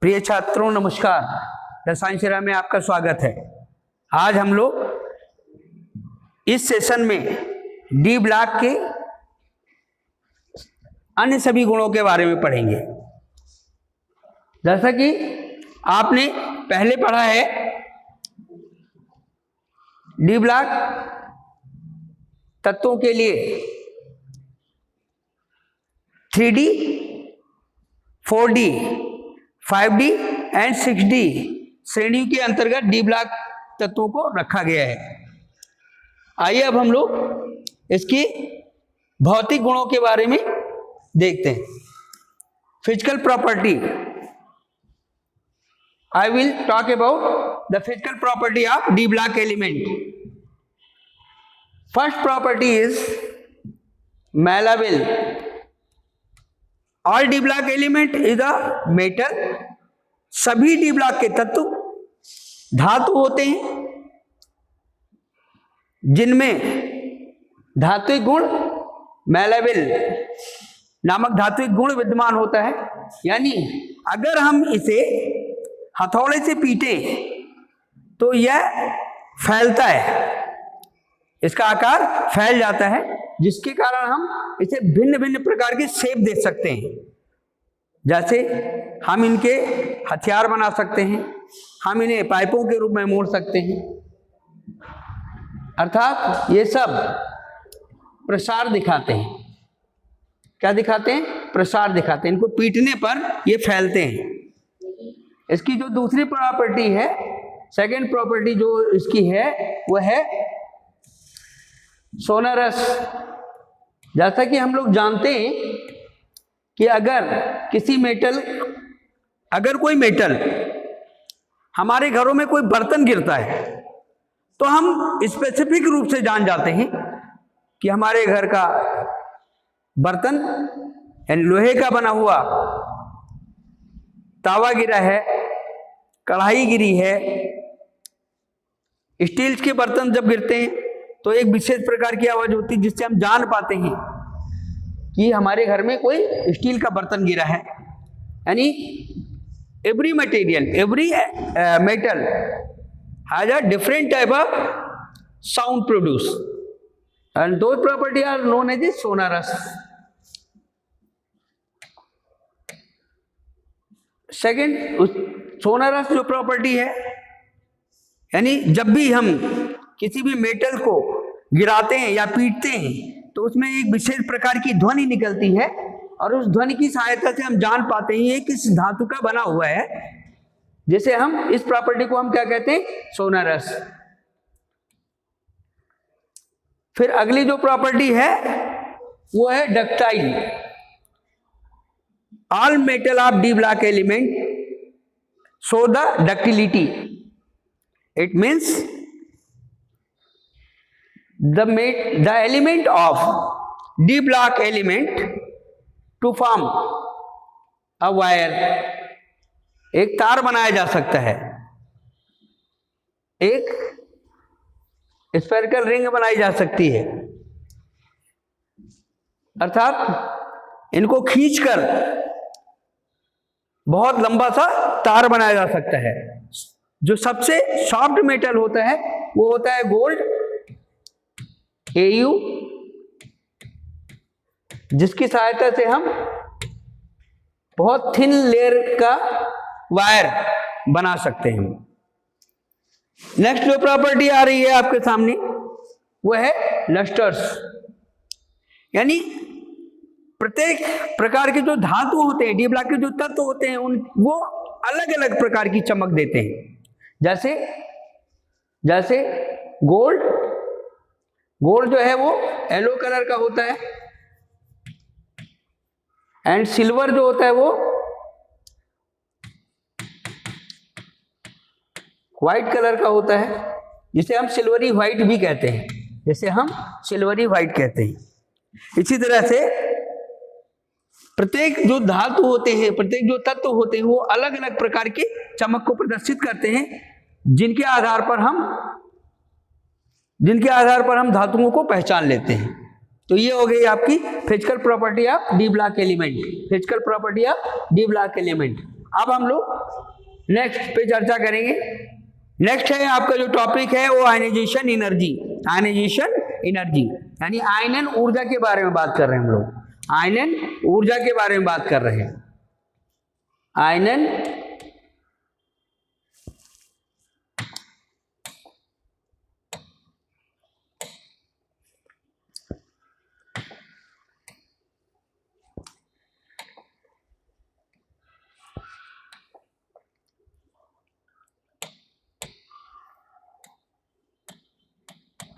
प्रिय छात्रों नमस्कार, रसायन सेरा में आपका स्वागत है। आज हम लोग इस सेशन में डी ब्लॉक के अन्य सभी गुणों के बारे में पढ़ेंगे। जैसा कि आपने पहले पढ़ा है, डी ब्लॉक तत्वों के लिए 3D, 4D, 5D and 6D श्रेणी के अंतर्गत डी ब्लॉक तत्वों को रखा गया है। आइए अब हम लोग इसकी भौतिक गुणों के बारे में देखते हैं। Physical property, I will talk about the physical property of D block element. First property is malleable. All D block element is a metal. सभी डी ब्लॉक के तत्व धातु होते हैं जिनमें धात्विक गुण malleable नामक धात्विक गुण विद्यमान होता है। यानी अगर हम इसे हथौड़े से पीटे तो यह फैलता है, इसका आकार फैल जाता है, जिसके कारण हम इसे भिन्न भिन्न प्रकार के शेप दे सकते हैं। जैसे हम इनके हथियार बना सकते हैं, हम इन्हें पाइपों के रूप में मोड़ सकते हैं। अर्थात ये सब प्रसार दिखाते हैं। क्या दिखाते हैं? प्रसार दिखाते हैं। इनको पीटने पर ये फैलते हैं। इसकी जो दूसरी प्रॉपर्टी है, सेकेंड प्रॉपर्टी जो इसकी है वह है सोनरस। जैसा कि हम लोग जानते हैं कि अगर कोई मेटल हमारे घरों में कोई बर्तन गिरता है तो हम स्पेसिफिक रूप से जान जाते हैं कि हमारे घर का बर्तन यानी लोहे का बना हुआ तावा गिरा है, कढ़ाई गिरी है। स्टील के बर्तन जब गिरते हैं तो एक विशेष प्रकार की आवाज होती है जिससे हम जान पाते हैं कि हमारे घर में कोई स्टील का बर्तन गिरा है। यानी every material, every metal has a different type of sound produce and those property are known as a sonorous. Second sonorous जो प्रॉपर्टी है, यानी जब भी हम किसी भी मेटल को गिराते हैं या पीटते हैं तो उसमें एक विशेष प्रकार की ध्वनि निकलती है और उस ध्वनि की सहायता से हम जान पाते हैं ये किस धातु का बना हुआ है। जैसे हम इस प्रॉपर्टी को हम क्या कहते हैं? सोनरस। फिर अगली जो प्रॉपर्टी है वो है ductile. All metal of D block element show the ductility. It means the element of D block element to form a wire, एक तार बनाया जा सकता है, एक स्फेरिकल रिंग बनाई जा सकती है। अर्थात इनको खींचकर बहुत लंबा सा तार बनाया जा सकता है। जो सबसे सॉफ्ट मेटल होता है वो होता है गोल्ड, AU, जिसकी सहायता से हम बहुत थिन लेयर का वायर बना सकते हैं। नेक्स्ट जो प्रॉपर्टी आ रही है आपके सामने वो है लस्टर्स। यानी प्रत्येक प्रकार के जो धातु होते हैं, डी ब्लॉक के जो तत्व होते हैं, वो अलग अलग प्रकार की चमक देते हैं। जैसे गोल्ड जो है वो येलो कलर का होता है एंड सिल्वर जो होता है वो व्हाइट कलर का होता है, जिसे हम सिल्वरी व्हाइट भी कहते हैं। इसी तरह से प्रत्येक जो धातु होते हैं, प्रत्येक जो तत्व होते हैं वो अलग अलग प्रकार की चमक को प्रदर्शित करते हैं, जिनके आधार पर हम धातुओं को पहचान लेते हैं। तो ये हो गई आपकी physical property of D block element. अब हम लोग नेक्स्ट पे चर्चा करेंगे। नेक्स्ट है आपका जो टॉपिक है वो आयनाइजेशन एनर्जी। आयनाइजेशन एनर्जी यानी आयनन ऊर्जा के बारे में बात कर रहे हैं हम लोग। आयनन ऊर्जा के बारे में बात कर रहे हैं। आयनन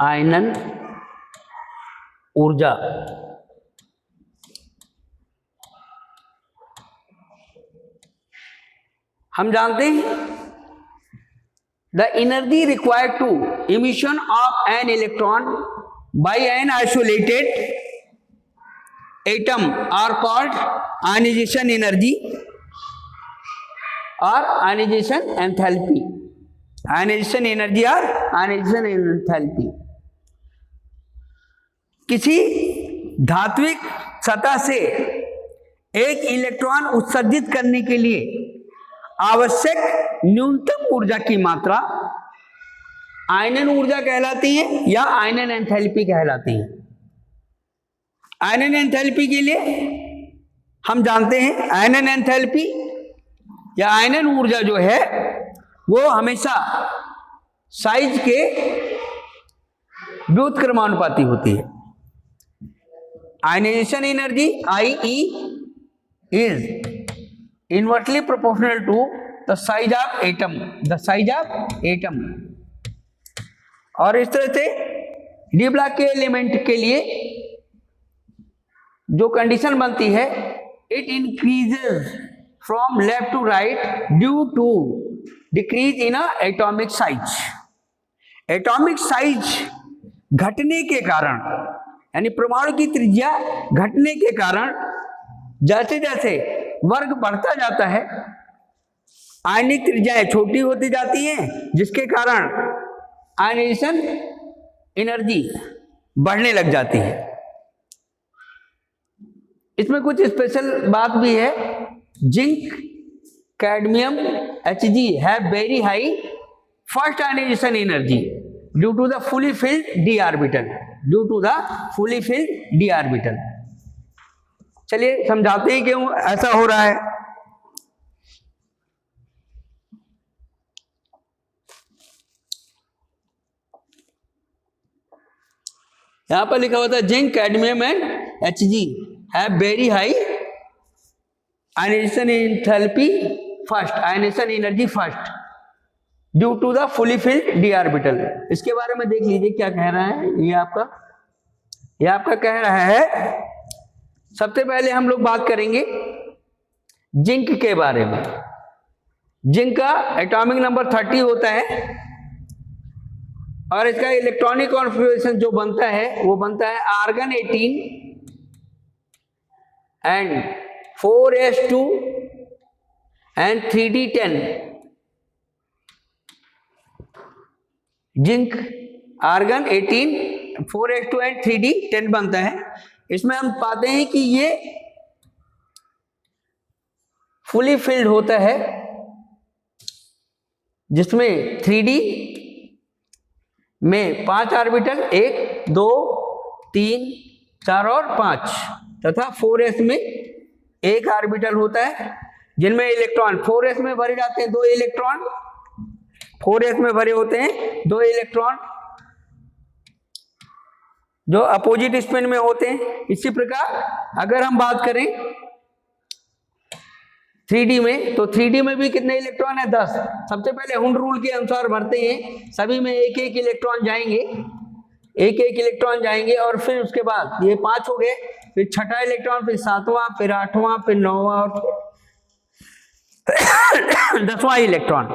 आयनन ऊर्जा हम जानते हैं the energy required to emission of an electron by an isolated atom are called ionization energy और आयनाइजेशन एंथैल्पी। आयनाइजेशन एनर्जी और आयनाइजेशन एंथैल्पी किसी धात्विक सतह से एक इलेक्ट्रॉन उत्सर्जित करने के लिए आवश्यक न्यूनतम ऊर्जा की मात्रा आयनन ऊर्जा कहलाती है या आयनन एंथैल्पी कहलाती है। आयनन एंथैल्पी के लिए हम जानते हैं आयनन एंथैल्पी या आयनन ऊर्जा जो है वो हमेशा साइज के व्युत्क्रमानुपाती होती है। Ionization energy IE is inversely proportional to the size of atom, the size of atom। और इस तरह से डी ब्लॉक के एलिमेंट के लिए जो कंडीशन बनती है it increases from left to right due to decrease in atomic size. Atomic size घटने के कारण यानी परमाणु की त्रिज्या घटने के कारण जैसे जैसे वर्ग बढ़ता जाता है आयनिक त्रिज्याएं छोटी होती जाती हैं जिसके कारण आयनाइजेशन एनर्जी बढ़ने लग जाती है। इसमें कुछ स्पेशल बात भी है। Zinc cadmium Hg have very high first ionization energy due to the fully filled d orbital, due to the fully filled d orbital. चलिए समझाते हैं क्यों ऐसा हो रहा है। यहां पर लिखा हुआ था zinc cadmium and Hg have very high ionization enthalpy first, ionization energy first due to the fully filled d orbital. इसके बारे में देख लीजिए क्या कह रहा है। ये आपका कह रहा है, सबसे पहले हम लोग बात करेंगे जिंक के बारे में। जिंक का एटॉमिक नंबर 30 होता है और इसका इलेक्ट्रॉनिक कॉन्फ़िगरेशन जो बनता है वो बनता है argon 18 and 4s2 and 3d10। Zinc argon 18 4s2 and 3d10 बनता है। इसमें हम पाते हैं कि ये फुली फिल्ड होता है जिसमें 3d में 5 ऑर्बिटल 1 2 3 4 और 5 तथा 4s में 1 ऑर्बिटल होता है जिनमें इलेक्ट्रॉन 4s में भरे जाते हैं 2 इलेक्ट्रॉन, 4s में भरे होते हैं 2 इलेक्ट्रॉन जो अपोजिट स्पिन में होते हैं। इसी प्रकार अगर हम बात करें 3d में तो 3d में भी कितने इलेक्ट्रॉन है 10। सबसे पहले हुंड रूल के अनुसार भरते हैं, सभी में एक एक इलेक्ट्रॉन जाएंगे, एक एक इलेक्ट्रॉन जाएंगे और फिर उसके बाद ये 5 हो गए, फिर छठा इलेक्ट्रॉन, फिर 7वां, फिर 8वां, फिर 9वां और 10वां इलेक्ट्रॉन।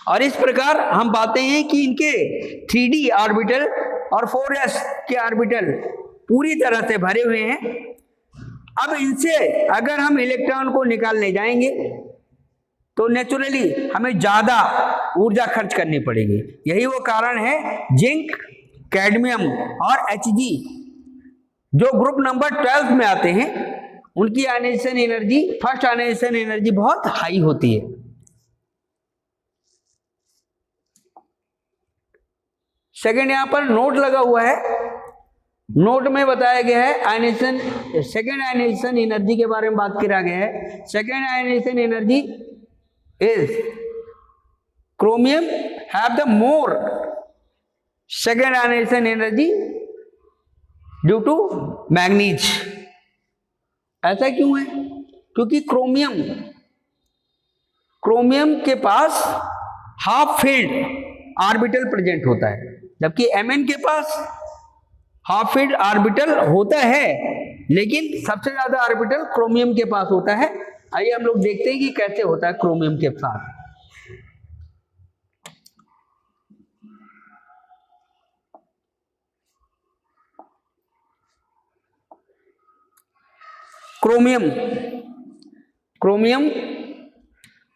और इस प्रकार हम पाते हैं कि इनके 3d ऑर्बिटल और 4s के ऑर्बिटल पूरी तरह से भरे हुए हैं। अब इनसे अगर हम इलेक्ट्रॉन को निकालने जाएंगे तो नेचुरली हमें ज्यादा ऊर्जा खर्च करनी पड़ेगी। यही वो कारण है जिंक, कैडमियम और Hg जो ग्रुप नंबर 12 में आते हैं उनकी ionization energy, first ionization energy बहुत हाई होती है। सेकेंड यहां पर नोट लगा हुआ है, नोट में बताया गया है आयनाइजेशन, सेकेंड आयनाइजेशन एनर्जी के बारे में बात किया गया है। Second ionization energy is chromium have the more second ionization energy due to manganese. ऐसा क्यों है? क्योंकि क्रोमियम के पास हाफ फील्ड ऑर्बिटल प्रेजेंट होता है, जबकि Mn के पास हाफ फील्ड ऑर्बिटल होता है, लेकिन सबसे ज्यादा ऑर्बिटल क्रोमियम के पास होता है। आइए हम लोग देखते हैं कि कैसे होता है क्रोमियम के साथ। क्रोमियम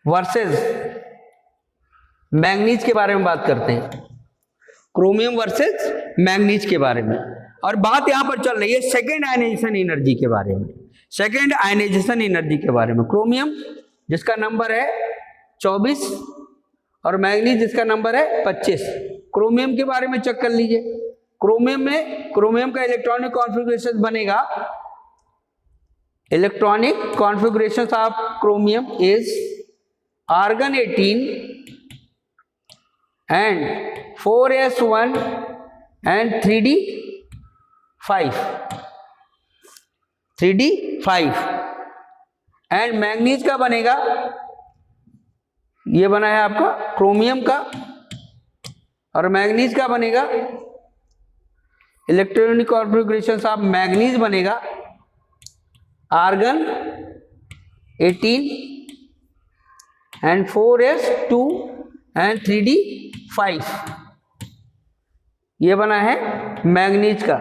वर्सेस मैंगनीज के बारे में बात करते हैं, क्रोमियम वर्सेस मैंगनीज के बारे में। और बात यहां पर चल रही है सेकेंड आयनाइजेशन एनर्जी के बारे में, सेकेंड आयनाइजेशन एनर्जी के बारे में। क्रोमियम जिसका नंबर है 24 और मैंगनीज जिसका नंबर है 25। क्रोमियम के बारे में चेक कर लीजिए। क्रोमियम का इलेक्ट्रॉनिक कॉन्फ़िगरेशन बनेगा, electronic configuration of chromium is argon 18 and 4s1 and 3d5 and manganese का बनेगा, ये बना है आपका क्रोमियम का, और मैंगनीज का बनेगा, इलेक्ट्रॉनिक कॉन्फ़िगरेशन ऑफ मैंगनीज बनेगा argon 18 and 4s2 and 3d5, ये बना है मैंगनीज का।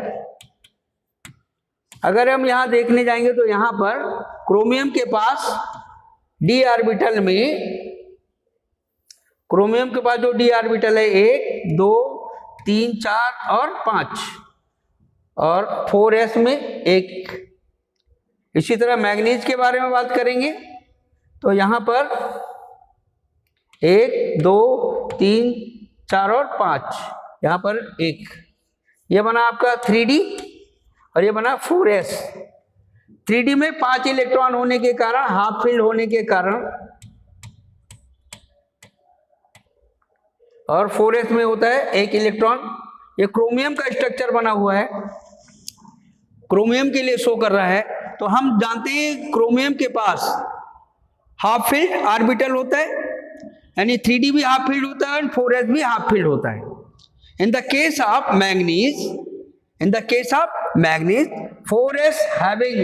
अगर हम यहां देखने जाएंगे तो यहां पर क्रोमियम के पास डी ऑर्बिटल में, क्रोमियम के पास जो डी ऑर्बिटल है 1 2 3 4 और 5, और 4s में 1। इसी तरह मैंगनीज के बारे में बात करेंगे तो यहां पर 1 2 3 4 और 5, यहां पर 1, ये बना आपका 3d और ये बना 4s। 3d में 5 इलेक्ट्रॉन होने के कारण, हाफ फील्ड होने के कारण, और 4s में होता है 1 इलेक्ट्रॉन। ये क्रोमियम का स्ट्रक्चर बना हुआ है, क्रोमियम के लिए शो कर रहा है। तो हम जानते हैं क्रोमियम के पास हाफ फील्ड ऑर्बिटल होता है, यानी 3d भी हाफ फील्ड होता है और 4s भी हाफ फील्ड होता है। In the case of manganese 4s having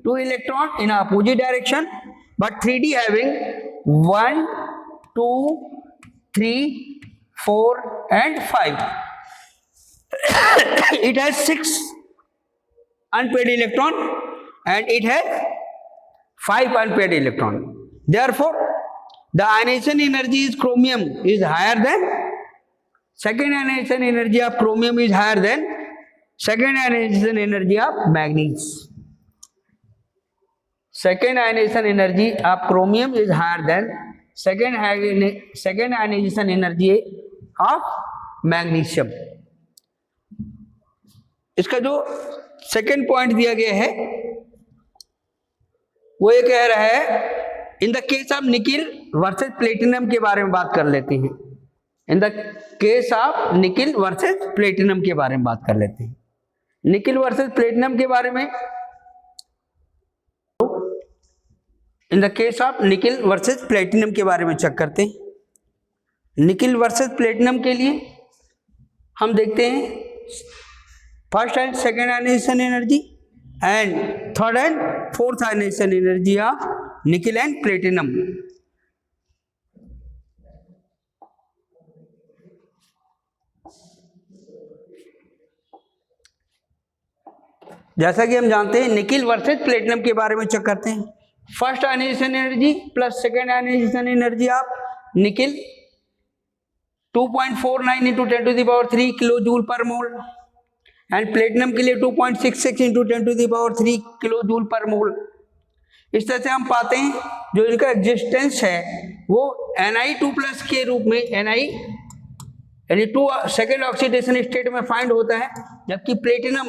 2 electron in opposite direction, but 3d having 1 2 3 4 and 5. It has 6 unpaired electron and it has 5 unpaired electron. Therefore, the ionization energy is chromium is higher than, second ionization energy of chromium is higher than second ionization energy of manganese. Second ionization energy of chromium is higher than second ionization energy of magnesium. इसका जो second point दिया गया है वो ये कह रहा है, in the case of nickel versus platinum के बारे में बात कर लेते हैं। In the case of nickel versus platinum के बारे में बात कर लेते हैं। निकिल वर्सेस प्लेटिनम के बारे में, in the case of nickel versus platinum के बारे में चेक करते हैं। निकिल वर्सेस प्लेटिनम के लिए हम देखते हैं first and second ionization energy and third and fourth ionization energy of nickel and platinum. जैसा कि हम जानते हैं निकिल वर्सेस प्लेटिनम के बारे में चेक करते हैं। First ionization energy plus second ionization energy of nickel 2.49 into 10⁻³ kilo joule per mole, and platinum के लिए 2.66 इंटू 10⁻³ किलो जूल पर मोल। इस तरह से हम पाते हैं जो इनका एग्जिस्टेंस है वो Ni2+ के रूप में Ni यानी 2 सेकेंड ऑक्सीडेशन स्टेट में फाइंड होता है, जबकि प्लेटिनम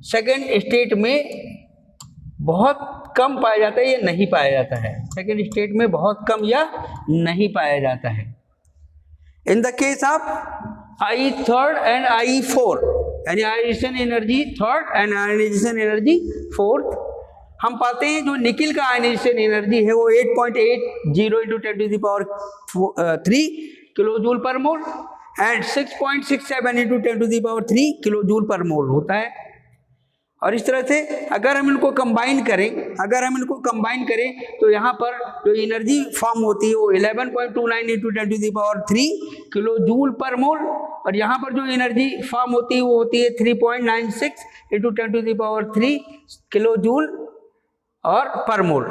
सेकेंड स्टेट में बहुत कम पाया जाता है या नहीं पाया जाता है, सेकेंड स्टेट में बहुत कम या नहीं पाया जाता है। In the case of I3 and I4 यानी ionization energy 3 and ionization energy 4, हम पाते हैं जो निकिल का आयनाइजेशन एनर्जी है वो 8.80 × 10⁻³ kilo joule per mole and 6.67 × 10⁻³ kilo joule per मोल होता है। और इस तरह से अगर हम इनको कंबाइन करें तो यहाँ पर जो एनर्जी फॉर्म होती है वो 11.29 × 10⁻³ किलो जूल पर मोल, और यहाँ पर जो एनर्जी फॉर्म होती है वो होती है 3.96 × 10⁻³ किलो जूल और पर मोल।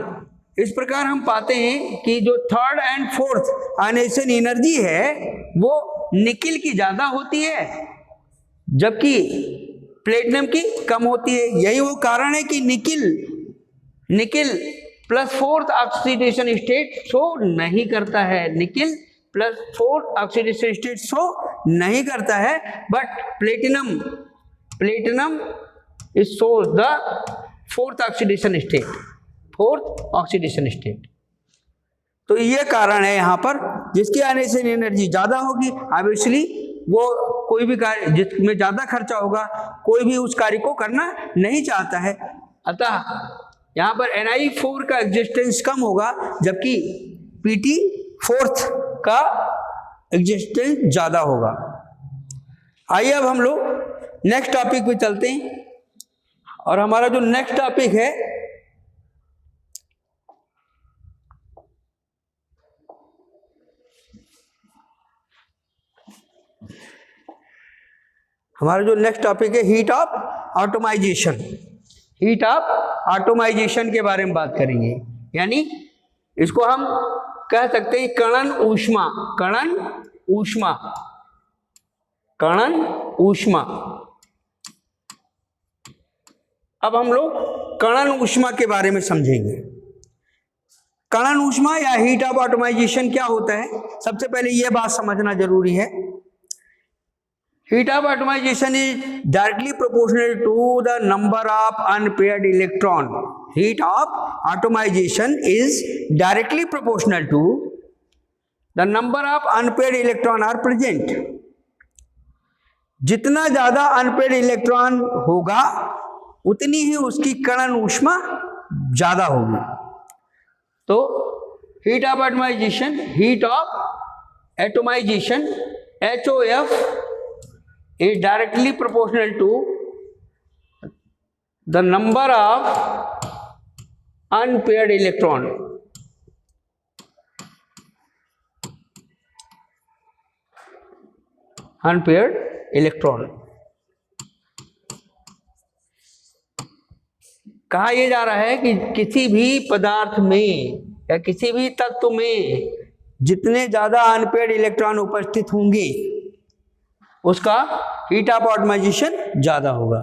इस प्रकार हम पाते हैं कि जो 3rd and 4th ionization energy है वो निकिल की ज़्यादा होती है जबकि प्लेटिनम की कम होती है। यही वो कारण है कि nickel plus 4th oxidation state show नहीं करता है, nickel plus 4th oxidation state show नहीं करता है, but platinum is shows the 4th oxidation state. तो ये कारण है यहाँ पर, जिसकी आयनाइजेशन एनर्जी ज़्यादा होगी ऑब्वियसली वो कोई भी कार्य जिसमें ज़्यादा खर्चा होगा कोई भी उस कार्य को करना नहीं चाहता है। अतः यहाँ पर Ni4 का एग्जिस्टेंस कम होगा जबकि Pt4 का एग्जिस्टेंस ज़्यादा होगा। आइए अब हम लोग नेक्स्ट टॉपिक पे चलते हैं, और हमारा जो नेक्स्ट टॉपिक है हीट ऑफ ऑटोमाइजेशन के बारे में बात करेंगे। यानी इसको हम कह सकते हैं कणन ऊष्मा। अब हम लोग कणन ऊष्मा के बारे में समझेंगे। कणन ऊष्मा या हीट ऑफ ऑटोमाइजेशन क्या होता है, सबसे पहले यह बात समझना जरूरी है। Heat of atomization is directly proportional to the number of unpaired electron. Heat of atomization is directly proportional to the number of unpaired electron are present. जितना ज्यादा अनपेड इलेक्ट्रॉन होगा उतनी ही उसकी कणन ऊष्मा ज्यादा होगी। तो heat of atomization HOF is directly proportional to the number of unpaired electron. कहा यह जा रहा है कि किसी भी पदार्थ में या किसी भी तत्व में जितने ज्यादा अनपेड इलेक्ट्रॉन उपस्थित होंगे उसका हीट ऑफ ऑटोमाइजेशन ज़्यादा होगा।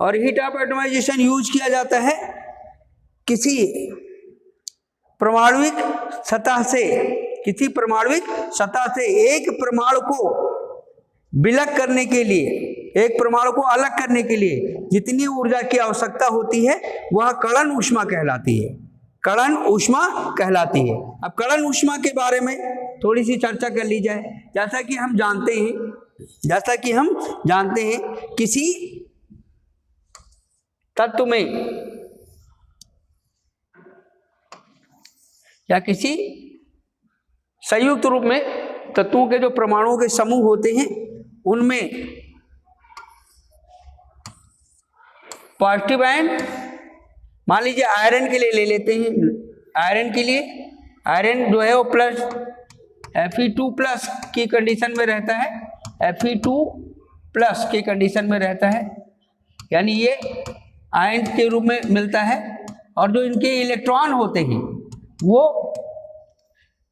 और हीट ऑफ ऑटोमाइजेशन यूज किया जाता है किसी परमाणुविक सतह से एक परमाणु को विलग करने के लिए, एक परमाणु को अलग करने के लिए जितनी ऊर्जा की आवश्यकता होती है वह कणन ऊष्मा कहलाती है। अब कणन ऊष्मा के बारे में थोड़ी सी चर्चा कर ली जाए। जैसा कि हम जानते हैं किसी तत्व में या किसी संयुक्त रूप में तत्वों के जो परमाणुओं के समूह होते हैं उनमें पॉजिटिव आयन, मान लीजिए आयरन के लिए ले लेते हैं, आयरन जो है वो प्लस Fe2+ की कंडीशन में रहता है, Fe2+ की कंडीशन में रहता है, यानी ये आयन के रूप में मिलता है। और जो इनके इलेक्ट्रॉन होते हैं वो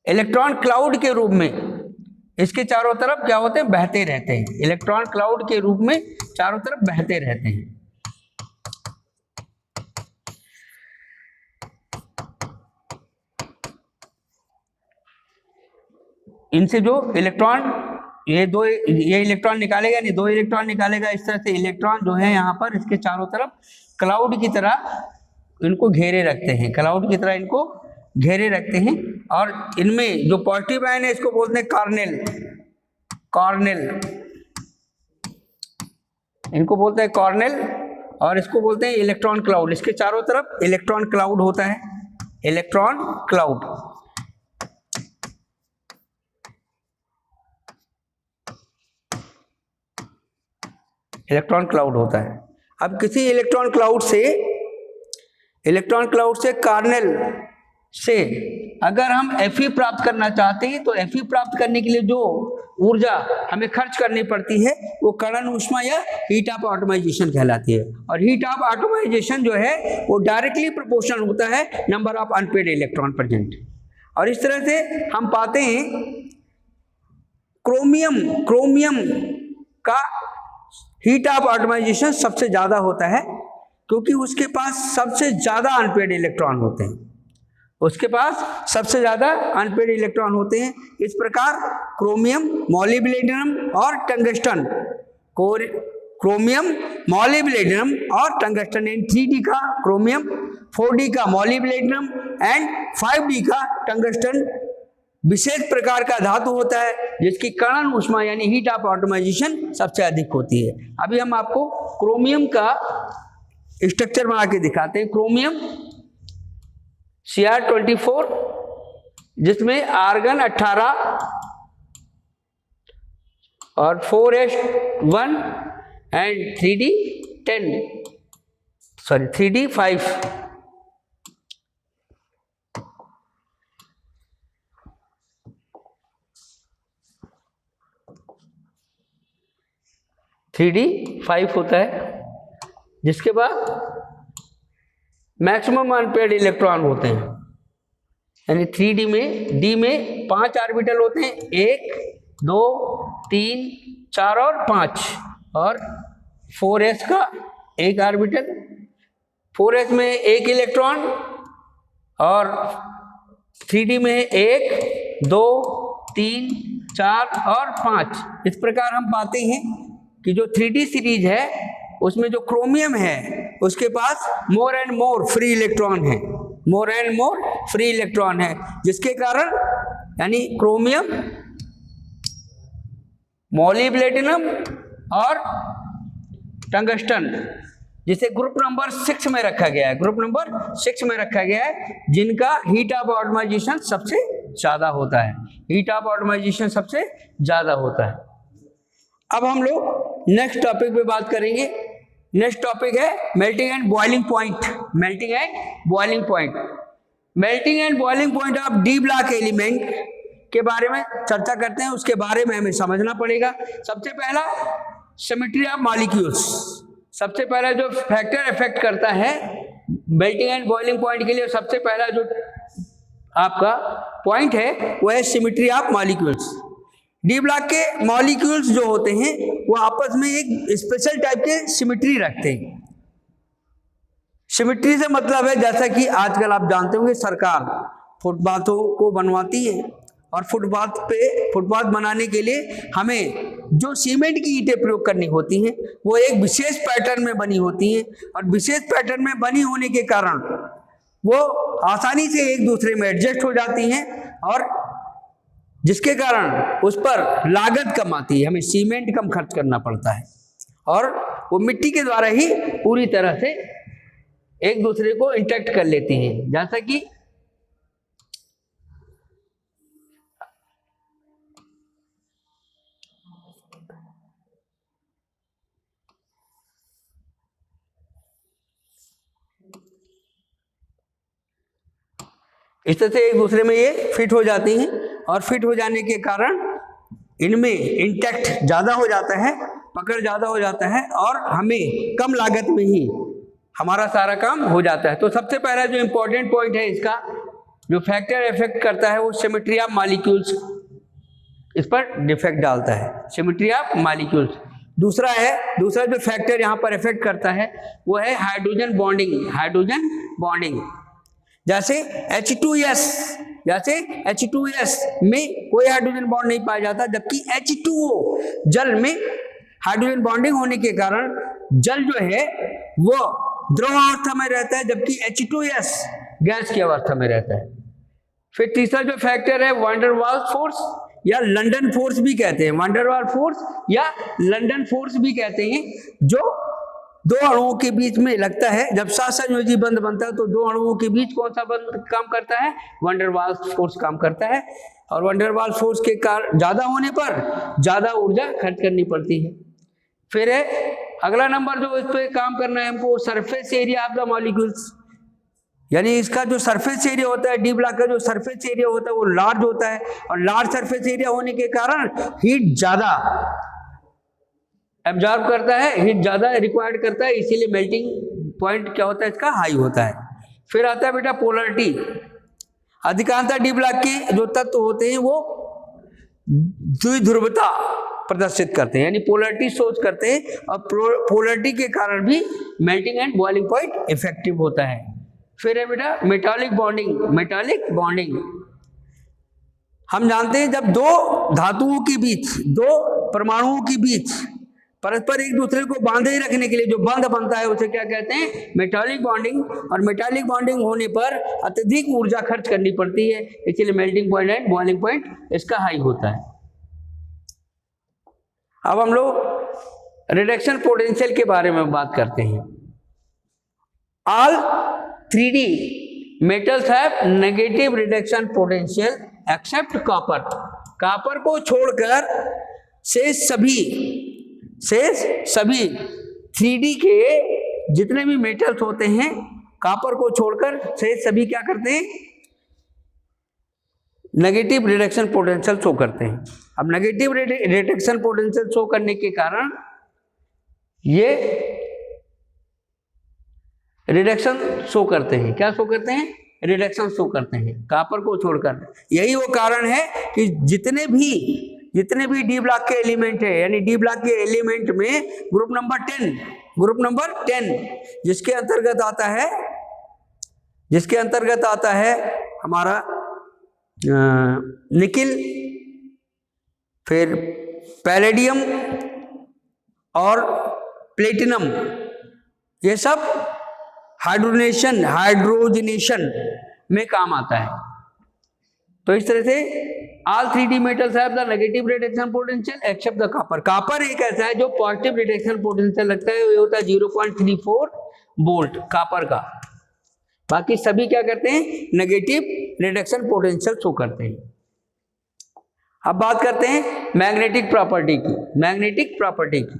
इलेक्ट्रॉन क्लाउड के रूप में इसके चारों तरफ क्या होते हैं, बहते रहते हैं। इलेक्ट्रॉन क्लाउड के रूप में चारों तरफ बहते रहते हैं। इनसे जो इलेक्ट्रॉन, ये इलेक्ट्रॉन निकालेगा नहीं, 2 इलेक्ट्रॉन निकालेगा। इस तरह से इलेक्ट्रॉन जो है यहाँ पर इसके चारों तरफ क्लाउड की तरह इनको घेरे रखते हैं, क्लाउड की तरह इनको घेरे रखते हैं। और इनमें जो पॉजिटिव आयन है इसको बोलते हैं कॉर्नेल, कॉर्नेल, इनको बोलते हैं कॉर्नेल, और इसको बोलते हैं इलेक्ट्रॉन क्लाउड। इसके चारों तरफ इलेक्ट्रॉन क्लाउड होता है, इलेक्ट्रॉन क्लाउड। इलेक्ट्रॉन क्लाउड होता है। अब किसी इलेक्ट्रॉन क्लाउड से कॉर्नेल से अगर हम Fe प्राप्त करना चाहते हैं तो Fe प्राप्त करने के लिए जो ऊर्जा हमें खर्च करनी पड़ती है वो कणन ऊष्मा या हीट ऑफ एटमाइजेशन कहलाती है। और हीट ऑफ एटमाइजेशन जो है वो डायरेक्टली प्रोपोर्शनल होता है number of unpaired electron present. और इस तरह से हम पाते हैं क्रोमियम का हीट ऑफ एटमाइजेशन सबसे ज़्यादा होता है क्योंकि उसके पास सबसे ज़्यादा अनपेड इलेक्ट्रॉन होते हैं, उसके पास सबसे ज़्यादा अनपेड इलेक्ट्रॉन होते हैं। इस प्रकार क्रोमियम, मॉलिब्डेनम और टंगस्टन, क्रोमियम, मॉलिब्डेनम और टंगस्टन इन 3D का क्रोमियम, 4D का मॉलिब्डेनम एंड 5D का टंगस्टन विशेष प्रकार का धातु होता है जिसकी कणन ऊष्मा यानी हीट ऑफ एटमाइजेशन सबसे अधिक होती है। अभी हम आपको क्रोमियम का स्ट्रक्चर बना के दिखाते हैं। क्रोमियम Cr24 जिसमें आर्गन 18 और 4s1 एंड 3d5 3d5 होता है, जिसके बाद मैक्सिमम अनपेड इलेक्ट्रॉन होते हैं। यानी 3D में डी में 5 ऑर्बिटल होते हैं, 1 2 3 4 और 5, और 4s का 1 ऑर्बिटल, 4s में 1 इलेक्ट्रॉन, और 3D में 1 2 3 4 और 5। इस प्रकार हम पाते हैं कि जो 3D सीरीज है उसमें जो क्रोमियम है उसके पास more and more free electron है, more and more free electron है, जिसके कारण यानी क्रोमियम, मॉलिब्डेनम और टंगस्टन जिसे ग्रुप नंबर 6 में रखा गया है, ग्रुप नंबर 6 में रखा गया है, जिनका हीट ऑफ एटमाइजेशन सबसे ज़्यादा होता है, हीट ऑफ एटमाइजेशन सबसे ज़्यादा होता है। अब हम लोग नेक्स्ट टॉपिक पे बात करेंगे। नेक्स्ट टॉपिक है melting and boiling point. Melting and boiling point, melting and boiling point of D block element के बारे में चर्चा करते हैं। उसके बारे में हमें समझना पड़ेगा। सबसे पहला सिमेट्री ऑफ मॉलिक्यूल्स, सबसे पहला जो फैक्टर इफेक्ट करता है मेल्टिंग एंड बॉइलिंग पॉइंट के लिए, सबसे पहला जो आपका पॉइंट है वो है symmetry of molecules. D block के मॉलिक्यूल्स जो होते हैं वो आपस में एक स्पेशल टाइप के सिमेट्री रखते हैं। सिमेट्री से मतलब है जैसा कि आजकल आप जानते होंगे सरकार फुटपाथों को बनवाती है, और फुटपाथ बनाने के लिए हमें जो सीमेंट की ईंटें प्रयोग करनी होती हैं वो एक विशेष पैटर्न में बनी होती हैं, और विशेष पैटर्न में बनी होने के कारण वो आसानी से एक दूसरे में एडजस्ट हो जाती हैं, और जिसके कारण उस पर लागत कम आती है, हमें सीमेंट कम खर्च करना पड़ता है, और वो मिट्टी के द्वारा ही पूरी तरह से एक दूसरे को इंटैक्ट कर लेती हैं। जैसा कि इस तरह से एक दूसरे में ये फिट हो जाती हैं, और फिट हो जाने के कारण इनमें इंटैक्ट ज़्यादा हो जाता है, पकड़ ज़्यादा हो जाता है, और हमें कम लागत में ही हमारा सारा काम हो जाता है। तो सबसे पहला जो इम्पोर्टेंट पॉइंट है इसका जो फैक्टर इफेक्ट करता है वो सिमेट्री ऑफ मॉलिक्यूल्स, इस पर डिफेक्ट डालता है, सिमेट्री ऑफ मॉलिक्यूल्स। दूसरा जो फैक्टर यहाँ पर इफेक्ट करता है वो है हाइड्रोजन बॉन्डिंग। हाइड्रोजन बॉन्डिंग, जैसे H2S, जैसे H2S में कोई हाइड्रोजन बॉन्ड नहीं पाया जाता, जबकि H2O जल में हाइड्रोजन बॉन्डिंग होने के कारण जल जो है वो द्रव अवस्था में रहता है, जबकि H2S गैस की अवस्था में रहता है। फिर तीसरा जो फैक्टर है वैन डर वाल्स फोर्स या लंदन फोर्स भी कहते हैं, वैन डर वाल्स फोर्स या लंदन फोर्स भी कहते हैं, जो दो अणुओं के बीच में लगता है। जब साथ संयोजी बंध बनता है तो दो अणुओं के बीच कौन सा बंध काम करता है? वैन डर वाल्स फोर्स काम करता है। और वैन डर वाल्स फोर्स के कारण ज्यादा होने पर ज्यादा ऊर्जा खर्च करनी पड़ती है। फिर है अगला नंबर जो इस पे काम करना है हमको, surface area of the molecules, यानी इसका जो सरफेस एरिया होता है, डी ब्लॉक का जो सरफेस एरिया होता है वो लार्ज होता है, और लार्ज सरफेस एरिया होने के कारण हीट ज्यादा एब्जॉर्ब करता है, हीट ज्यादा रिक्वायर्ड करता है, इसीलिए मेल्टिंग पॉइंट क्या होता है इसका? हाई होता है। फिर आता है बेटा पोलरिटी। अधिकांशतः डी ब्लॉक के जो तत्व होते हैं वो द्विध्रुवता प्रदर्शित करते हैं, यानी पोलरिटी शोज करते हैं, और पोलरिटी के कारण भी melting and boiling point effective होता है। फिर है बेटा मेटालिक बॉन्डिंग। मेटालिक बॉन्डिंग हम जानते हैं जब दो धातुओं के बीच, दो परमाणुओं के बीच परस्पर एक दूसरे को बांधे रखने के लिए जो बंध बनता है उसे क्या कहते हैं? Metallic bonding. और मेटालिक बॉन्डिंग होने पर अत्यधिक ऊर्जा खर्च करनी पड़ती है, इसलिए melting point and boiling point इसका हाई होता है। अब हम लोग रिडक्शन पोटेंशियल के बारे में बात करते हैं। All 3D metals have negative reduction potential except copper. Copper को छोड़कर शेष सभी 3D के जितने भी मेटल्स होते हैं, कॉपर को छोड़कर शेष सभी क्या करते हैं? नेगेटिव रिडक्शन पोटेंशियल शो करते हैं। अब नेगेटिव रिडक्शन पोटेंशियल शो करने के कारण ये रिडक्शन शो करते हैं। क्या शो करते हैं? रिडक्शन शो करते हैं कॉपर को छोड़कर। यही वो कारण है कि जितने भी डी ब्लॉक के एलिमेंट है, यानी डी ब्लॉक के एलिमेंट में ग्रुप नंबर 10 जिसके अंतर्गत आता है हमारा निकिल, फिर पैलेडियम और प्लेटिनम, ये सब हाइड्रोजनेशन में काम आता है। तो इस तरह से all 3D metals have the negative reduction potential except the copper. Copper एक ऐसा है जो पॉजिटिव रिडक्शन पोटेंशियल रखता है, ये होता है 0.34 वोल्ट कॉपर का। बाकी सभी क्या करते हैं? नेगेटिव रिडक्शन पोटेंशियल शो करते हैं। अब बात करते हैं मैग्नेटिक प्रॉपर्टी की।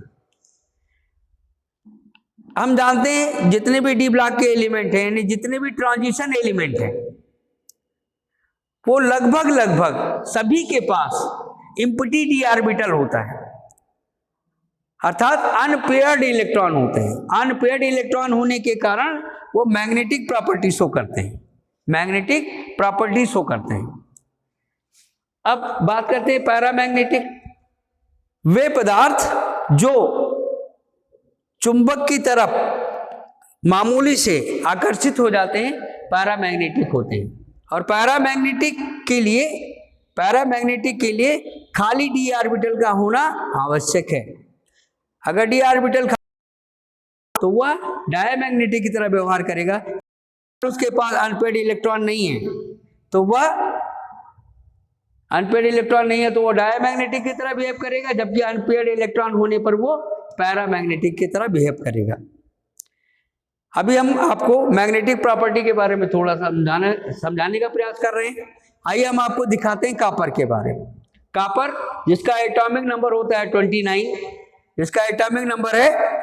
हम जानते हैं जितने भी डी ब्लॉक के एलिमेंट हैं, यानी जितने भी ट्रांजिशन एलिमेंट हैं, वो लगभग सभी के पास एम्प्टी डी ऑर्बिटल होता है, अर्थात अनपेयर्ड इलेक्ट्रॉन होते हैं। अनपेयर्ड इलेक्ट्रॉन होने के कारण वो मैग्नेटिक प्रॉपर्टी शो करते हैं। अब बात करते हैं पैरामैग्नेटिक। वे पदार्थ जो चुंबक की तरफ मामूली से आकर्षित हो जाते हैं पैरामैग्नेटिक होते हैं। और पैरामैग्नेटिक के लिए खाली डी ऑर्बिटल का होना आवश्यक है। अगर डी ऑर्बिटल तो वह डायमैग्नेटिक की तरह व्यवहार करेगा। उसके पास अनपेयर्ड इलेक्ट्रॉन नहीं है तो वो डायमैग्नेटिक की तरह बिहेव करेगा, जबकि अनपेयर्ड इलेक्ट्रॉन होने पर वो पैरामैग्नेटिक की तरह बिहेव करेगा। अभी हम आपको मैग्नेटिक प्रॉपर्टी के बारे में थोड़ा समझाने का प्रयास कर रहे हैं। आइए हम आपको दिखाते हैं कॉपर के बारे में। कॉपर जिसका एटॉमिक नंबर होता है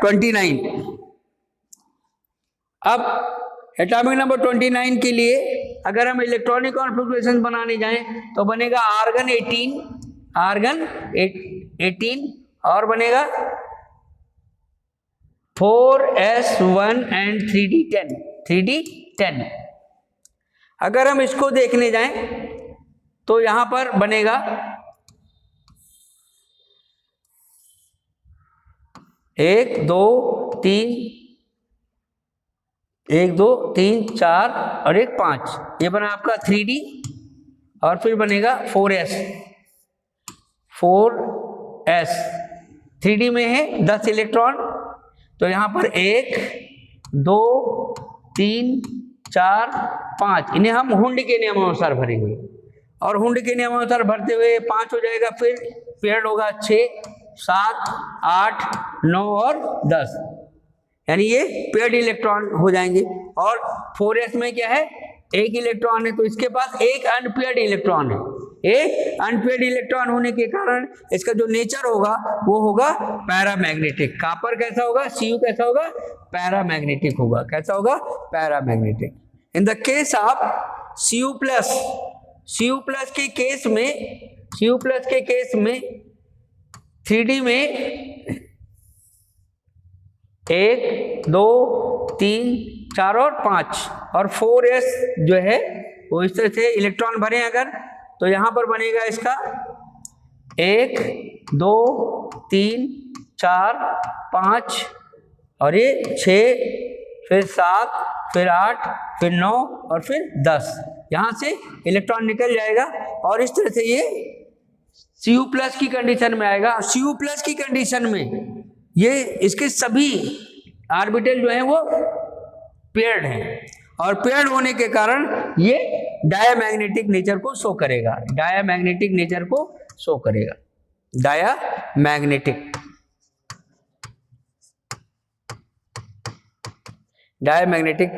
29। अब एटॉमिक नंबर 29 के लिए अगर हम इलेक्ट्रॉनिक कॉन्फ़िगरेशन बनाने जाएं तो बनेगा आर्गन 18 और बनेगा 4s1 एंड 3d10। अगर हम इसको देखने जाएं तो यहां पर बनेगा 1 2 3 1 2 3 4 और एक 5, ये बना आपका 3D। और फिर बनेगा 4s 3D में है 10 इलेक्ट्रॉन, तो यहाँ पर 1 2 3 4 5, इन्हें हम हुंड के नियमानुसार भरेंगे। और हुंड के नियमानुसार भरते हुए 5 हो जाएगा, फिर पेयर्ड होगा 6 7 8 9 और 10, यानी ये पेयर्ड इलेक्ट्रॉन हो जाएंगे। और 4s में क्या है, एक इलेक्ट्रॉन है, तो इसके पास एक अनपेयर्ड इलेक्ट्रॉन है। एक अनपेयर्ड इलेक्ट्रॉन होने के कारण इसका जो नेचर होगा वो होगा पैरामैग्नेटिक। कॉपर कैसा होगा, Cu कैसा होगा, पैरामैग्नेटिक होगा। कैसा होगा, paramagnetic. In the case of Cu plus के केस में 3D में 1 2 3 4 और 5 और 4s जो है वो इस तरह से इलेक्ट्रॉन भरे अगर, तो यहां पर बनेगा इसका 1 2 3 4 5 और ये 6 फिर 7 फिर 8 फिर 9 और फिर 10, यहां से इलेक्ट्रॉन निकल जाएगा। और इस तरह से ये Cu प्लस की कंडीशन में आएगा। Cu प्लस की कंडीशन में ये इसके सभी ऑर्बिटल जो हैं वो पेयर्ड हैं, और पेयर्ड होने के कारण ये डायामैग्नेटिक नेचर को शो करेगा। डायामैग्नेटिक नेचर को शो करेगा, डायामैग्नेटिक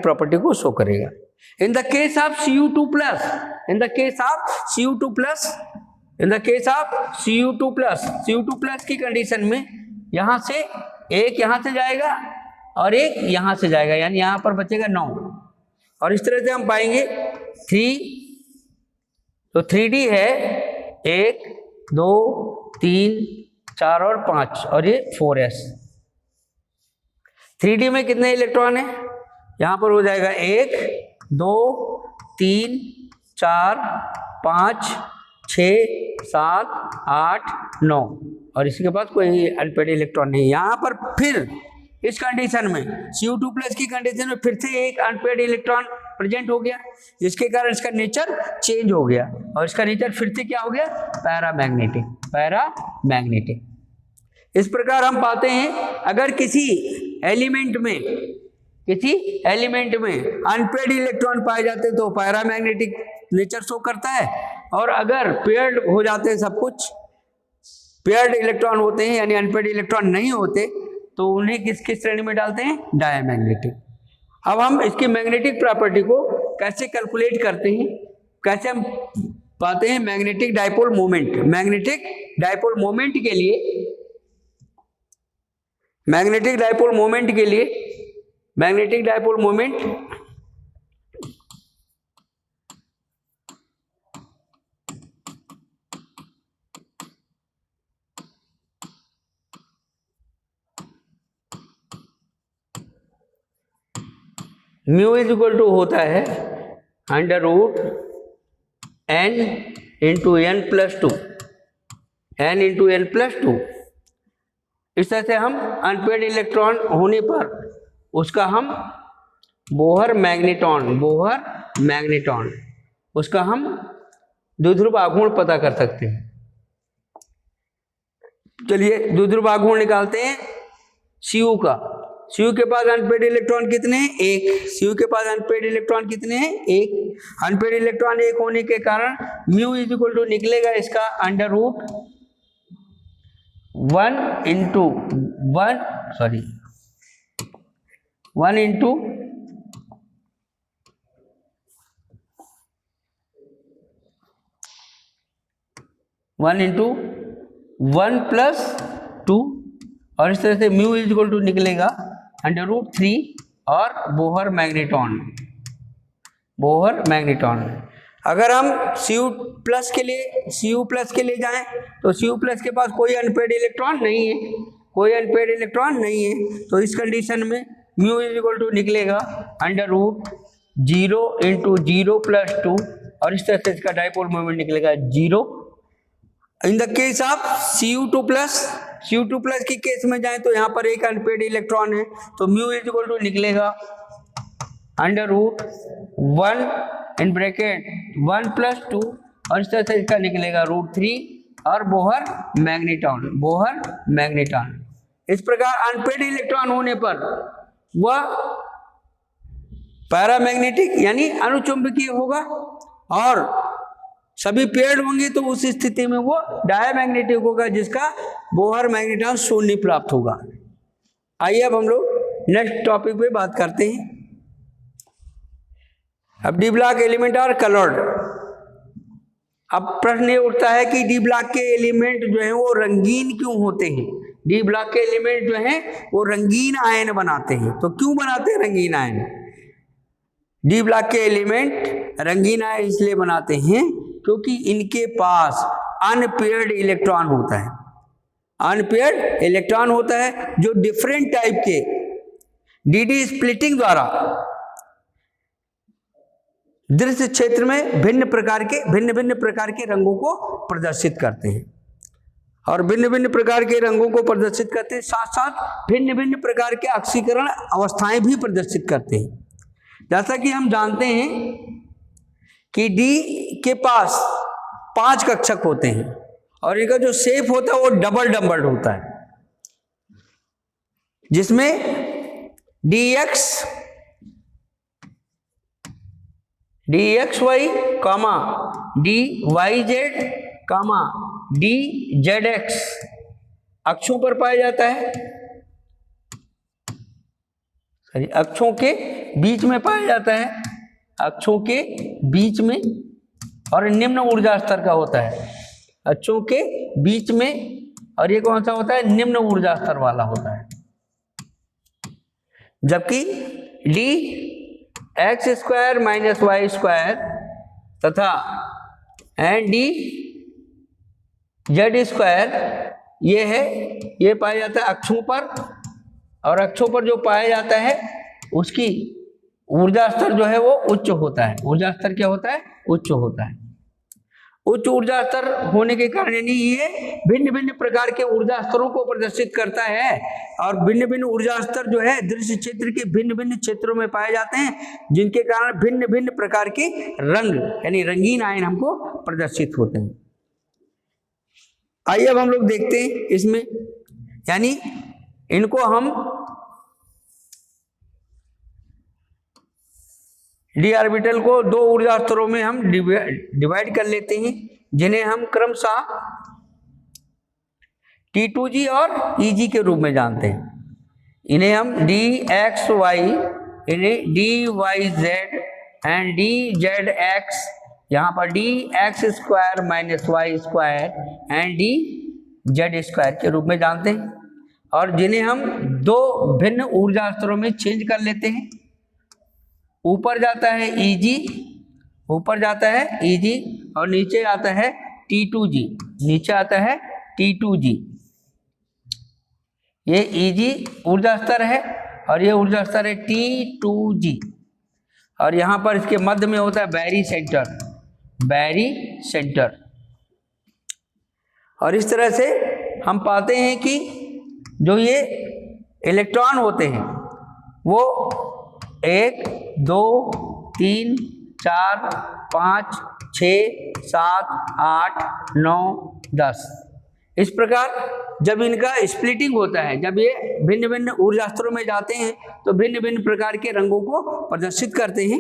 प्रॉपर्टी को शो करेगा। इन the case of Cu2 plus की कंडीशन में यहां से एक यहां से जाएगा और एक यहां से जाएगा, यानी यहां पर बचेगा 9। और इस तरह से हम पाएंगे 3, तो 3D है 1 2 3 4 और 5 और ये 4s। 3D में कितने इलेक्ट्रॉन है, यहां पर हो जाएगा 1 2 3 4 5 6 7 8 9 और इसी के बाद कोई अनपेयर्ड इलेक्ट्रॉन नहीं। यहाँ पर फिर इस कंडीशन में Cu2 प्लस की कंडीशन में फिर से एक अनपेयर्ड इलेक्ट्रॉन प्रेजेंट हो गया, जिसके कारण इसका नेचर चेंज हो गया और इसका नेचर फिर से क्या हो गया, पैरामैग्नेटिक। इस प्रकार हम पाते हैं अगर किसी एलिमेंट में अनपेयर्ड इलेक्ट्रॉन पाए जाते तो पैरामैग्नेटिक नेचर शो करता है, और अगर पेयर्ड हो जाते हैं, सब कुछ पेयर्ड इलेक्ट्रॉन होते हैं यानी अनपेयर्ड इलेक्ट्रॉन नहीं होते, तो उन्हें किसकी श्रेणी में डालते हैं, डायामैग्नेटिक। अब हम इसकी मैग्नेटिक प्रॉपर्टी को कैसे कैलकुलेट करते हैं, कैसे हम पाते हैं magnetic dipole moment. Magnetic dipole moment के लिए magnetic dipole moment mu is equal to होता है √n इंटू n प्लस 2। इस तरह से हम अनपेयर्ड इलेक्ट्रॉन होने पर उसका हम बोहर मैग्नेटॉन उसका हम द्विध्रुव आघूर्ण पता कर सकते हैं। चलिए द्विध्रुव आघूर्ण निकालते हैं Cu का। Cu के पास अनपेयर्ड इलेक्ट्रॉन कितने हैं, 1। Cu के पास अनपेयर्ड इलेक्ट्रॉन कितने हैं, 1। अनपेयर्ड इलेक्ट्रॉन 1 होने के कारण म्यू इज इक्वल टू निकलेगा इसका √1 इंटू 1 इंटू 1 प्लस 2, और इस तरह से म्यू इज इक्वल टू निकलेगा √3 और बोहर मैग्नेटॉन। अगर हम Cu प्लस के लिए जाएं तो Cu प्लस के पास कोई अनपेयर्ड इलेक्ट्रॉन नहीं है, तो इस कंडीशन में म्यू इज इक्वल टू निकलेगा √0 इंटू 0 प्लस 2, और इस तरह से इसका डाइपोल मोमेंट निकलेगा 0। इन the case of Cu2 plus की केस में जाएं तो यहाँ पर एक अनपेयर्ड इलेक्ट्रॉन है, तो म्यू इज इक्वल टू निकलेगा √1 इन ब्रैकेट 1 + 2 और इस तरह से इसका निकलेगा √3 और बोहर मैग्नेटॉन। इस प्रकार अनपेड इलेक्ट्रॉन होने पर वह पैरामैग्नेटिक यानी अनुचुंबकीय होगा और सभी पेड़ होंगे तो उस स्थिति में वो डायमैग्नेटिक होगा, जिसका बोहर मैग्नेटॉन शून्य प्राप्त होगा। आइए अब हम लोग नेक्स्ट टॉपिक पे बात करते हैं। अब D block element are coloured. अब प्रश्न ये उठता है कि डी ब्लॉक के एलिमेंट जो है वो रंगीन क्यों होते हैं। डी ब्लॉक के एलिमेंट जो हैं वो रंगीन आयन बनाते हैं। तो क्यों बनाते हैं रंगीन आयन? डी ब्लॉक के एलिमेंट रंगीन आयन इसलिए बनाते हैं क्योंकि इनके पास अनपेयर्ड इलेक्ट्रॉन होता है। अनपेयर्ड इलेक्ट्रॉन होता है जो डिफरेंट टाइप के डीडी स्प्लिटिंग द्वारा दृश्य क्षेत्र में भिन्न भिन्न प्रकार के रंगों को प्रदर्शित करते हैं और भिन्न भिन्न प्रकार के रंगों को प्रदर्शित करते हैं, साथ साथ भिन्न भिन्न प्रकार के ऑक्सीकरण अवस्थाएं भी प्रदर्शित करते हैं। जैसा कि हम जानते हैं कि डी के पास 5 कक्षक होते हैं और इनका जो शेप होता है वो डबल डम्बर्ड होता है, जिसमें DXY, DYZ, DZX अक्षों पर पाया जाता है, अक्षों के बीच में पाया जाता है, अक्षों के बीच में, और निम्न ऊर्जा स्तर का होता है। अक्षों के बीच में, और ये कौन सा होता है? निम्न ऊर्जा स्तर वाला होता है। जबकि DX² - Y² तथा DZ² ये पाया जाता है अक्षों पर, और अक्षों पर जो पाया जाता है उसकी ऊर्जा स्तर जो है वो उच्च होता है। ऊर्जा स्तर क्या होता है? उच्च होता है। उच्च ऊर्जा स्तर होने के कारण ये भिन्न भिन्न प्रकार के ऊर्जा स्तरों को प्रदर्शित करता है और भिन्न भिन्न ऊर्जा स्तर जो है दृश्य क्षेत्र के भिन्न भिन्न क्षेत्रों में पाए जाते हैं, जिनके कारण भिन्न भिन्न प्रकार के रंग यानी रंगीन आयन हमको प्रदर्शित होते हैं। आइए अब हम लोग देखते हैं इसमें, यानी इनको हम डी ऑर्बिटल को 2 ऊर्जा स्तरों में हम डिवाइड कर लेते हैं, जिन्हें हम क्रमशः T2G और EG के रूप में जानते हैं। इन्हें हम DXY, इन्हें DYZ एंड DZX, यहाँ पर DX² - Y² एंड DZ² के रूप में जानते हैं, और जिन्हें हम 2 भिन्न ऊर्जा स्तरों में चेंज कर लेते हैं। ऊपर जाता है EG और नीचे आता है T2G, ये EG ऊर्जा स्तर है और ये ऊर्जा स्तर है T2G, और यहाँ पर इसके मध्य में होता है बैरी सेंटर। और इस तरह से हम पाते हैं कि जो ये इलेक्ट्रॉन होते हैं वो 1 2 3 4 5 6 7 8 9 10 इस प्रकार जब इनका स्प्लिटिंग होता है, जब ये भिन्न भिन्न ऊर्जा स्तरों में जाते हैं तो भिन्न भिन्न प्रकार के रंगों को प्रदर्शित करते हैं।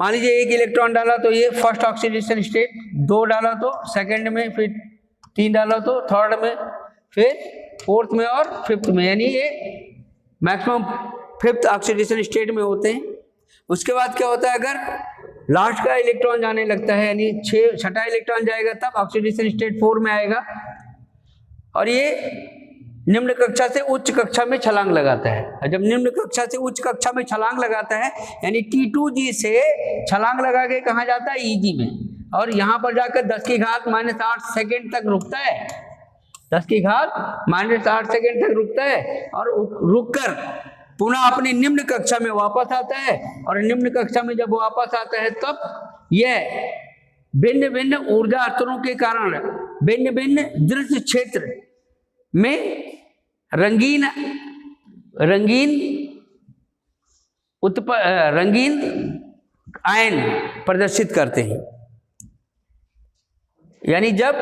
मान लीजिए 1 इलेक्ट्रॉन डाला तो ये फर्स्ट ऑक्सीडेशन स्टेट, 2 डाला तो सेकंड में, फिर 3 डाला तो थर्ड में, फिर फोर्थ में और फिफ्थ में, यानी ये मैक्सिमम 5th ऑक्सीडेशन स्टेट में होते हैं। उसके बाद क्या होता है, अगर लास्ट का इलेक्ट्रॉन जाने लगता है यानी 6वां इलेक्ट्रॉन जाएगा तब ऑक्सीडेशन स्टेट 4 में आएगा, और ये निम्न कक्षा से उच्च कक्षा में छलांग लगाता है। और जब निम्न कक्षा से उच्च कक्षा में छलांग लगाता है यानी T2G से छलांग लगा के कहाँ जाता है, EG में, और यहाँ पर जाकर 10⁻⁸ सेकेंड तक रुकता है, 10⁻⁸ सेकेंड तक रुकता है, और रुककर पुनः अपनी निम्न कक्षा में वापस आता है। और निम्न कक्षा में जब वापस आता है तब यह भिन्न भिन्न ऊर्जा स्तरों के कारण भिन्न भिन्न दृश्य क्षेत्र में रंगीन रंगीन आयन प्रदर्शित करते हैं। यानी जब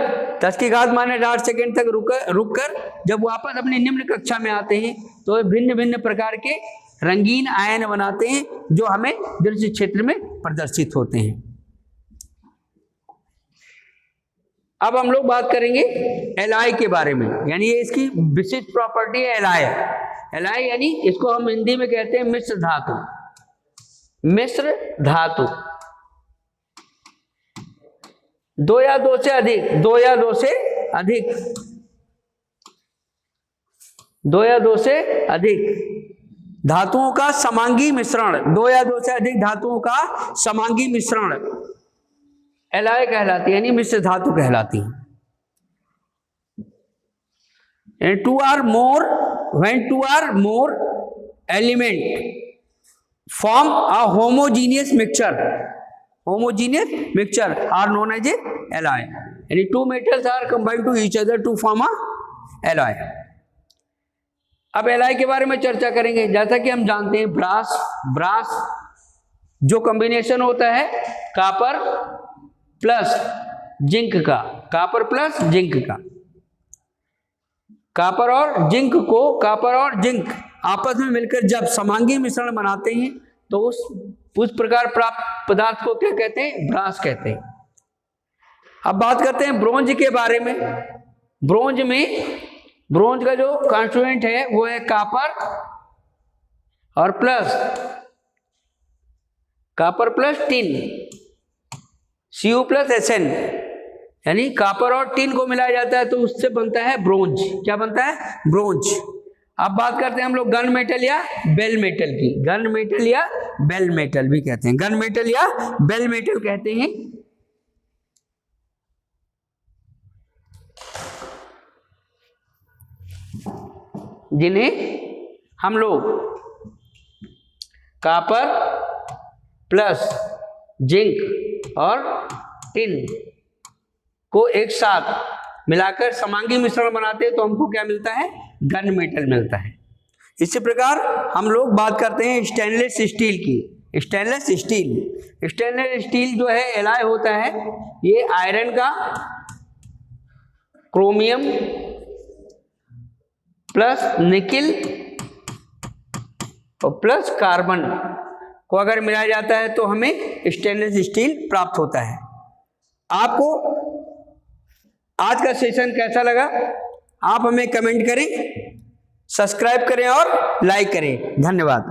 10 की घात माइनस 8 सेकेंड तक रुककर जब वापस अपनी निम्न कक्षा में आते हैं तो भिन्न भिन्न प्रकार के रंगीन आयन बनाते हैं जो हमें दृश्य क्षेत्र में प्रदर्शित होते हैं। अब हम लोग बात करेंगे एलॉय के बारे में, यानी ये इसकी विशिष्ट प्रॉपर्टी है एलॉय। एलॉय यानी इसको हम हिंदी में कहते हैं मिश्र धातु। मिश्र धातु, दो या दो से अधिक, दो या दो से अधिक, दो या दो से अधिक धातुओं का समांगी मिश्रण, दो या दो से अधिक धातुओं का समांगी मिश्रण एलॉय कहलाती है, यानी मिश्र धातु कहलाती है। Two or more, when two or more element form a homogeneous mixture, homogeneous mixture are known as a alloy, यानी two metals are combined to each other to form a alloy। अब alloy के बारे में चर्चा करेंगे। जैसा कि हम जानते हैं ब्रास जो कॉम्बिनेशन होता है कॉपर प्लस जिंक का, कॉपर प्लस जिंक का, कॉपर और जिंक आपस में मिलकर जब समांगी मिश्रण बनाते हैं तो उस प्रकार प्राप्त पदार्थ को क्या कहते हैं? ब्रास कहते हैं। अब बात करते हैं ब्रोंज के बारे में। ब्रोंज का जो कॉन्स्टिट्यूएंट है वो है कॉपर और copper plus tin, Cu plus Sn, यानी कॉपर और टिन को मिलाया जाता है तो उससे बनता है ब्रोंज। क्या बनता है? ब्रोंज। अब बात करते हैं हम लोग गन मेटल या बेल मेटल की। गन मेटल या बेल मेटल भी कहते हैं, गन मेटल या बेल मेटल कहते हैं। जिन्हें हम लोग कॉपर प्लस जिंक और टिन को एक साथ मिलाकर समांगी मिश्रण बनाते हैं तो हमको क्या मिलता है? गन मेटल मिलता है। इसी प्रकार हम लोग बात करते हैं स्टेनलेस स्टील की। स्टेनलेस स्टील जो है एलॉय होता है, ये आयरन का क्रोमियम प्लस निकिल और प्लस कार्बन को अगर मिलाया जाता है तो हमें स्टेनलेस स्टील प्राप्त होता है। आपको आज का सेशन कैसा लगा आप हमें कमेंट करें, सब्सक्राइब करें और लाइक करें। धन्यवाद।